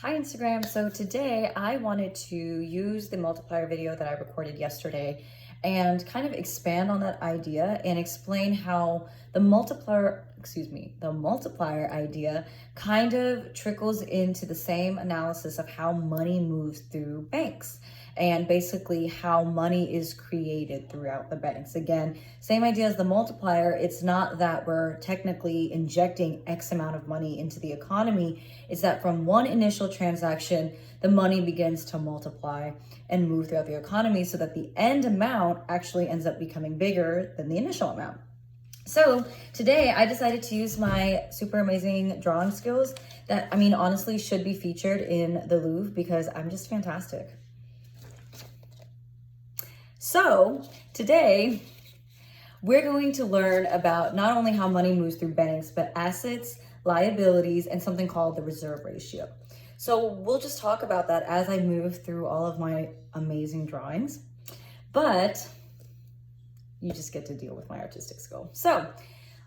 Hi Instagram. So today I wanted to use the multiplier video that I recorded yesterday and kind of expand on that idea and explain how the multiplier idea kind of trickles into the same analysis of how money moves through banks and basically how money is created throughout the banks. Again, same idea as the multiplier. It's not that we're technically injecting X amount of money into the economy. It's that from one initial transaction, the money begins to multiply and move throughout the economy so that the end amount actually ends up becoming bigger than the initial amount. So today I decided to use my super amazing drawing skills that, honestly should be featured in the Louvre because I'm just fantastic. So today we're going to learn about not only how money moves through banks, but assets, liabilities, and something called the reserve ratio. So we'll just talk about that as I move through all of my amazing drawings, but you just get to deal with my artistic skill. So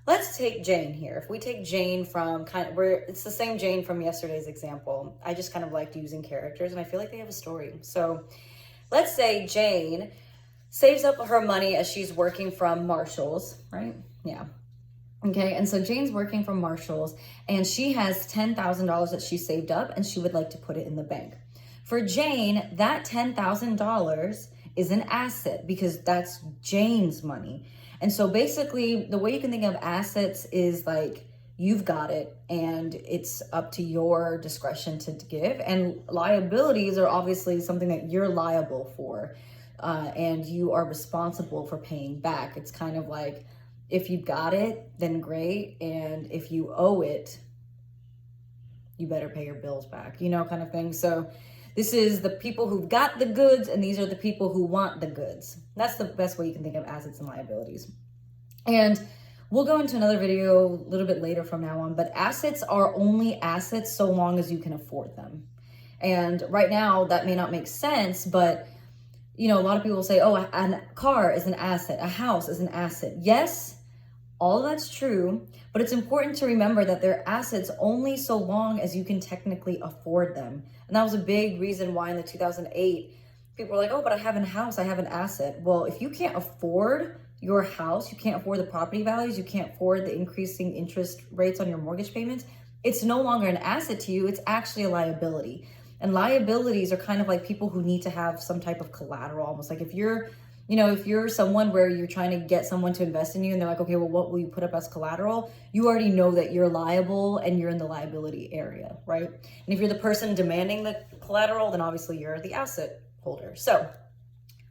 let's take Jane here. If we take Jane from it's the same Jane from yesterday's example. I just kind of liked using characters and I feel like they have a story. So let's say Jane saves up her money as she's working from Marshall's, right? Yeah. Okay, and so Jane's working from Marshall's and she has $10,000 that she saved up and she would like to put it in the bank. For Jane, that $10,000 is an asset because that's Jane's money. And so basically the way you can think of assets is like you've got it and it's up to your discretion to give. And liabilities are obviously something that you're liable for. And you are responsible for paying back. It's kind of like, if you've got it, then great. And if you owe it, you better pay your bills back, kind of thing. So this is the people who've got the goods and these are the people who want the goods. That's the best way you can think of assets and liabilities. And we'll go into another video a little bit later from now on, but assets are only assets so long as you can afford them. And right now that may not make sense, but a lot of people say, oh, a car is an asset, a house is an asset. Yes, all that's true, but it's important to remember that they're assets only so long as you can technically afford them. And that was a big reason why in the 2008, people were like, oh, but I have a house, I have an asset. Well, if you can't afford your house, you can't afford the property values, you can't afford the increasing interest rates on your mortgage payments, it's no longer an asset to you, it's actually a liability. And liabilities are kind of like people who need to have some type of collateral, almost like if you're someone where you're trying to get someone to invest in you and they're like, okay, well, what will you put up as collateral? You already know that you're liable and you're in the liability area, right? And if you're the person demanding the collateral, then obviously you're the asset holder. So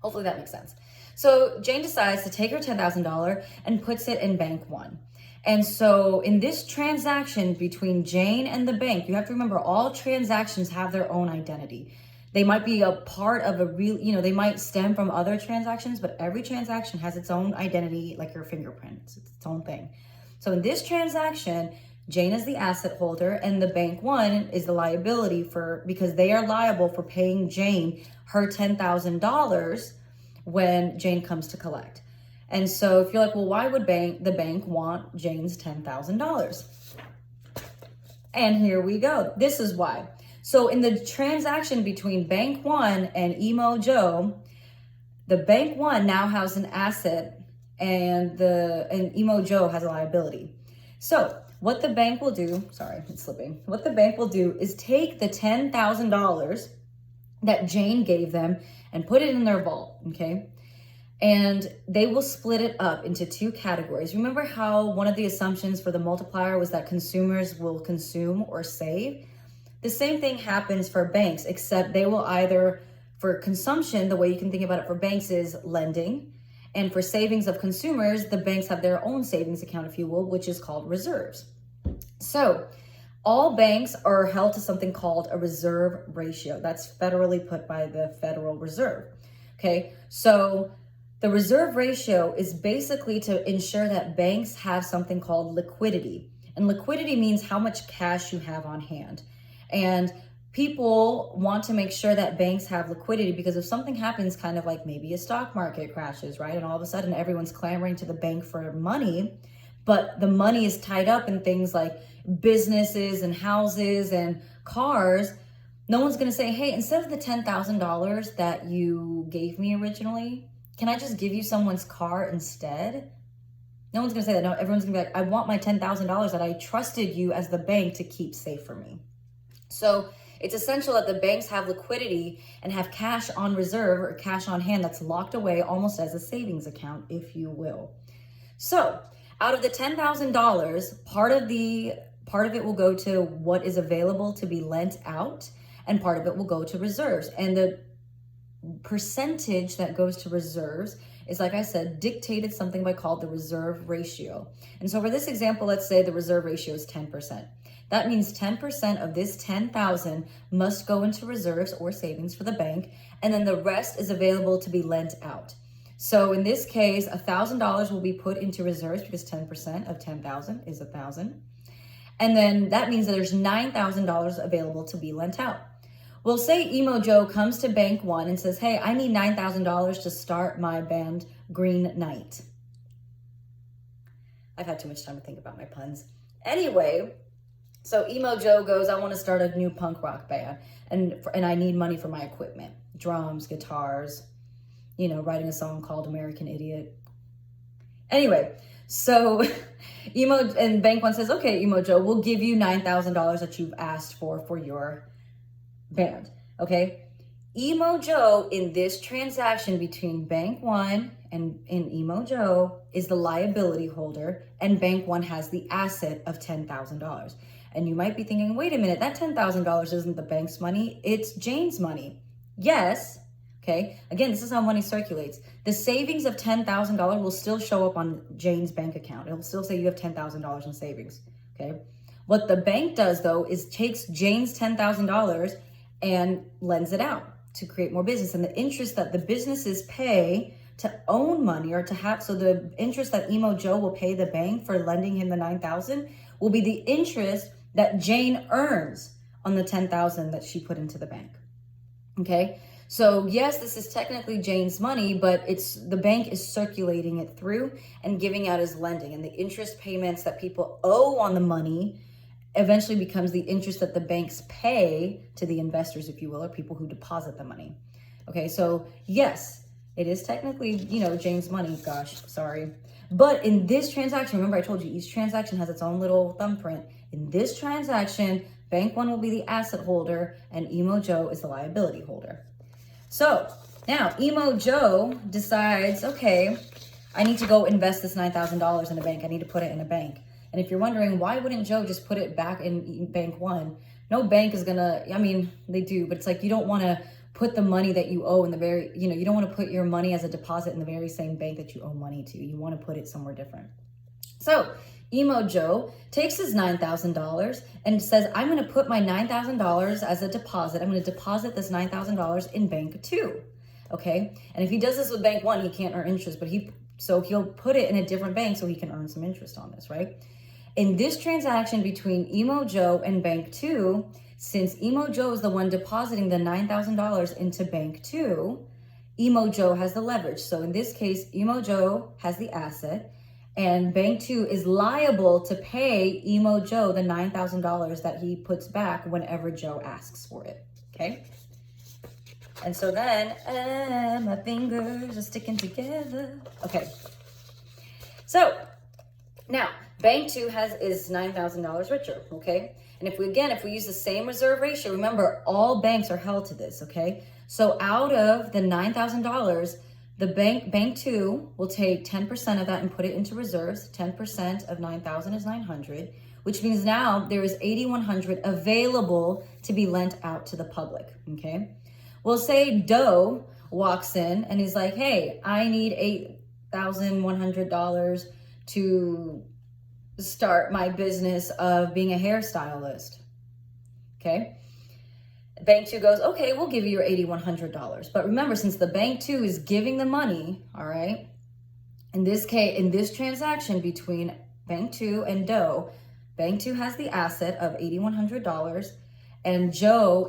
hopefully that makes sense. So Jane decides to take her $10,000 and puts it in bank one. And so in this transaction between Jane and the bank, you have to remember all transactions have their own identity. They might be a part of a real, they might stem from other transactions, but every transaction has its own identity, like your fingerprint. It's its own thing. So in this transaction, Jane is the asset holder and the bank one is the liability because they are liable for paying Jane her $10,000 when Jane comes to collect. And so if you're like, well, why would the bank want Jane's $10,000? And here we go. This is why. So in the transaction between bank one and Emo Joe, the bank one now has an asset and Emo Joe has a liability. So what the bank will do, sorry, it's slipping. What the bank will do is take the $10,000 that Jane gave them and put it in their vault, okay? And they will split it up into two categories. Remember how one of the assumptions for the multiplier was that consumers will consume or save? The same thing happens for banks, except they will either, for consumption, the way you can think about it for banks is lending. And for savings of consumers, the banks have their own savings account, if you will, which is called reserves. So all banks are held to something called a reserve ratio. That's federally put by the Federal Reserve. Okay, so the reserve ratio is basically to ensure that banks have something called liquidity. And liquidity means how much cash you have on hand. And people want to make sure that banks have liquidity because if something happens, kind of like maybe a stock market crashes, right? And all of a sudden everyone's clamoring to the bank for money, but the money is tied up in things like businesses and houses and cars, No one's going to say, hey, instead of the $10,000 that you gave me originally, can I just give you someone's car instead? No one's going to say that. No, everyone's going to be like, I want my $10,000 that I trusted you as the bank to keep safe for me. So it's essential that the banks have liquidity and have cash on reserve or cash on hand that's locked away almost as a savings account, if you will. So out of the $10,000, part of it will go to what is available to be lent out, and part of it will go to reserves. And the percentage that goes to reserves is, like I said, dictated something by called the reserve ratio. And so for this example, let's say the reserve ratio is 10%. That means 10% of this 10,000 must go into reserves or savings for the bank, and then the rest is available to be lent out. So in this case, $1,000 will be put into reserves because 10% of 10,000 is 1,000. And then that means that there's $9,000 available to be lent out. Well, say Emo Joe comes to Bank One and says, hey, I need $9,000 to start my band Green Knight. I've had too much time to think about my puns. Anyway, so Emo Joe goes, I want to start a new punk rock band, and I need money for my equipment, drums, guitars, writing a song called American Idiot. Anyway, so Bank One says, okay, Emo Joe, we'll give you $9,000 that you've asked for your band. Okay. Emo Joe in this transaction between Bank One and Emo Joe is the liability holder, and Bank One has the asset of $10,000. And you might be thinking, wait a minute, that $10,000 isn't the bank's money, it's Jane's money. Yes. Okay. Again, this is how money circulates. The savings of $10,000 will still show up on Jane's bank account. It'll still say you have $10,000 in savings. Okay. What the bank does though is takes Jane's $10,000 and lends it out to create more business. And the interest that the businesses pay to own money or to have, so the interest that Emo Joe will pay the bank for lending him the $9,000 will be the interest that Jane earns on the $10,000 that she put into the bank. Okay. So yes, this is technically Jane's money, but the bank is circulating it through and giving out as lending, and the interest payments that people owe on the money eventually becomes the interest that the banks pay to the investors, if you will, or people who deposit the money. Okay, so yes, it is technically, Jane's money, gosh, sorry. But in this transaction, remember I told you each transaction has its own little thumbprint. In this transaction, Bank One will be the asset holder and Emo Joe is the liability holder. So now Emo Joe decides, okay, I need to go invest this $9,000 in a bank. I need to put it in a bank. And if you're wondering, why wouldn't Joe just put it back in Bank One? No bank is gonna, they do, but it's like you don't want to put the money that you owe in the very, you don't want to put your money as a deposit in the very same bank that you owe money to. You want to put it somewhere different. So Emo Joe takes his $9,000 and says, I'm going to put my $9,000 as a deposit. I'm going to deposit this $9,000 in Bank Two. Okay. And if he does this with Bank One, he can't earn interest, but he'll put it in a different bank so he can earn some interest on this, right? In this transaction between Emo Joe and Bank Two, since Emo Joe is the one depositing the $9,000 into Bank Two, Emo Joe has the leverage. So in this case, Emo Joe has the asset, and Bank Two is liable to pay Emo Joe the $9,000 that he puts back whenever Joe asks for it. Okay? And so then, my fingers are sticking together. Okay. So now Bank Two is $9,000 richer. Okay. And if we use the same reserve ratio, remember all banks are held to this. Okay. So out of the $9,000, the Bank Two will take 10% of that and put it into reserves. 10% of 9,000 is 900, which means now there is 8,100 available to be lent out to the public. Okay. Well, say Doe walks in and is like, hey, I need $8,100 to start my business of being a hairstylist. Okay. Bank Two goes, okay, we'll give you your $8,100. But remember, since the Bank Two is giving the money, all right, in this transaction between Bank Two and Doe, Bank Two has the asset of $8,100, and Doe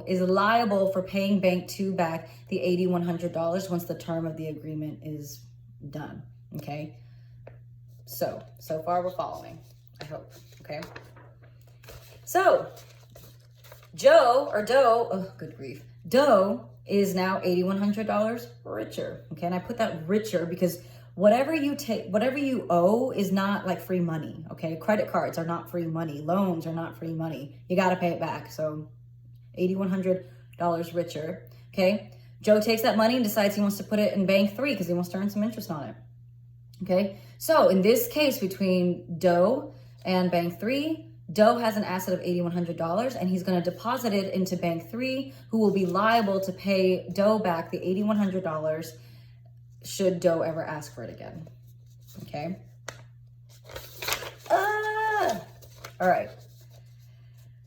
is liable for paying Bank Two back the $8,100 once the term of the agreement is done. Okay. So far we're following, I hope. Okay. So Joe or Doe, oh, good grief. Doe is now $8,100 richer. Okay. And I put that richer because whatever you owe is not like free money. Okay. Credit cards are not free money. Loans are not free money. You got to pay it back. So $8,100 richer. Okay. Joe takes that money and decides he wants to put it in bank 3 because he wants to earn some interest on it. Okay. So in this case, between Doe and bank 3, Doe has an asset of $8,100 and he's going to deposit it into bank 3, who will be liable to pay Doe back the $8,100 should Doe ever ask for it again. Okay. All right.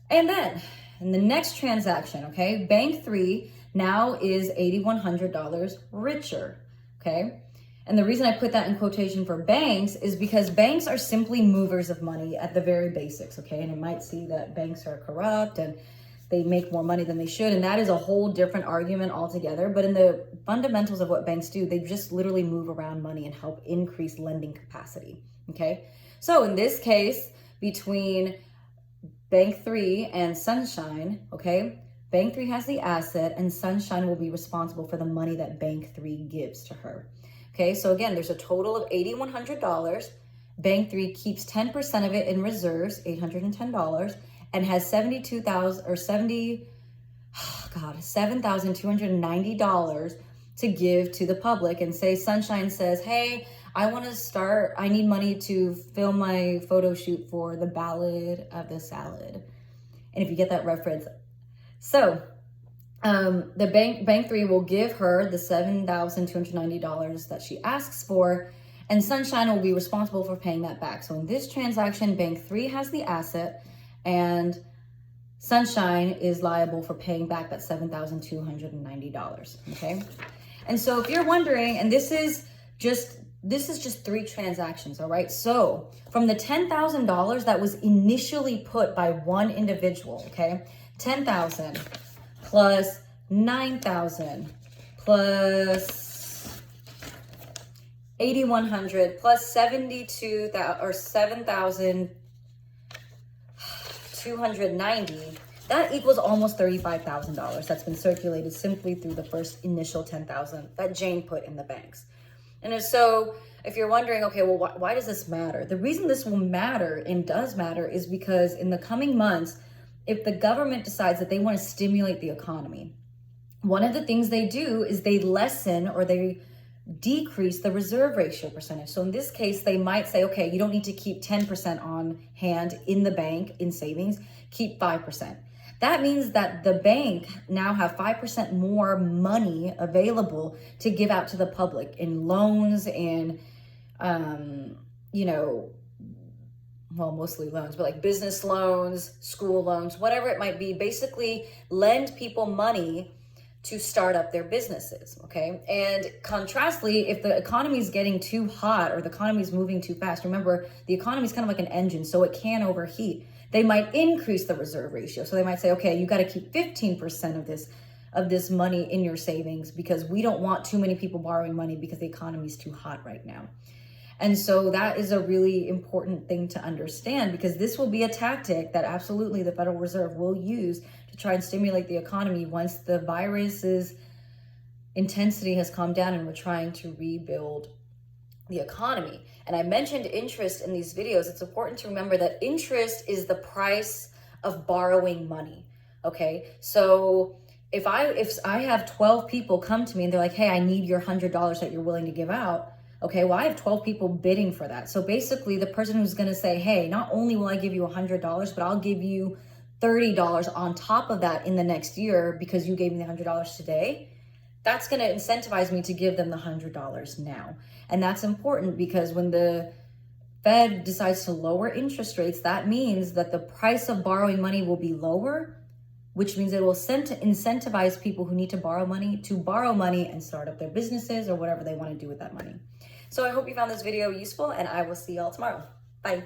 And then in the next transaction, okay, bank 3 now is $8,100 richer. Okay. And the reason I put that in quotation for banks is because banks are simply movers of money at the very basics, okay? And it might see that banks are corrupt and they make more money than they should. And that is a whole different argument altogether. But in the fundamentals of what banks do, they just literally move around money and help increase lending capacity, okay? So in this case, between bank 3 and Sunshine, okay, bank 3 has the asset and Sunshine will be responsible for the money that bank 3 gives to her. Okay, so again, there's a total of $8,100. Bank 3 keeps 10% of it in reserves, $810, and has $7,290 to give to the public. And say Sunshine says, hey, I need money to film my photo shoot for the Ballad of the Salad. And if you get that reference. So the bank 3 will give her the $7,290 that she asks for, and Sunshine will be responsible for paying that back. So in this transaction, bank 3 has the asset and Sunshine is liable for paying back that $7,290. Okay. And so if you're wondering, and this is just 3 transactions. All right. So from the $10,000 that was initially put by one individual, okay, 10,000 plus 9,000 plus 8,100 plus 72,000 or 7,290, that equals almost $35,000 that's been circulated simply through the first initial 10,000 that Jane put in the banks. And so if you're wondering, okay, well, why does this matter? The reason this will matter and does matter is because in the coming months, if the government decides that they want to stimulate the economy, one of the things they do is they lessen or they decrease the reserve ratio percentage. So in this case, they might say, okay, you don't need to keep 10% on hand in the bank in savings, keep 5%. That means that the bank now have 5% more money available to give out to the public in loans and, well, mostly loans, but like business loans, school loans, whatever it might be, basically lend people money to start up their businesses, okay? And contrastly, if the economy is getting too hot or the economy is moving too fast, remember, the economy is kind of like an engine, so it can overheat. They might increase the reserve ratio. So they might say, okay, you got to keep 15% of this money in your savings because we don't want too many people borrowing money because the economy is too hot right now. And so that is a really important thing to understand because this will be a tactic that absolutely the Federal Reserve will use to try and stimulate the economy once the virus's intensity has calmed down and we're trying to rebuild the economy. And I mentioned interest in these videos. It's important to remember that interest is the price of borrowing money. Okay. So if I have 12 people come to me and they're like, hey, I need your $100 that you're willing to give out. Okay, well, I have 12 people bidding for that. So basically the person who's going to say, hey, not only will I give you $100, but I'll give you $30 on top of that in the next year because you gave me the $100 today. That's going to incentivize me to give them the $100 now. And that's important because when the Fed decides to lower interest rates, that means that the price of borrowing money will be lower, which means it will incentivize people who need to borrow money and start up their businesses or whatever they want to do with that money. So I hope you found this video useful and I will see y'all tomorrow. Bye.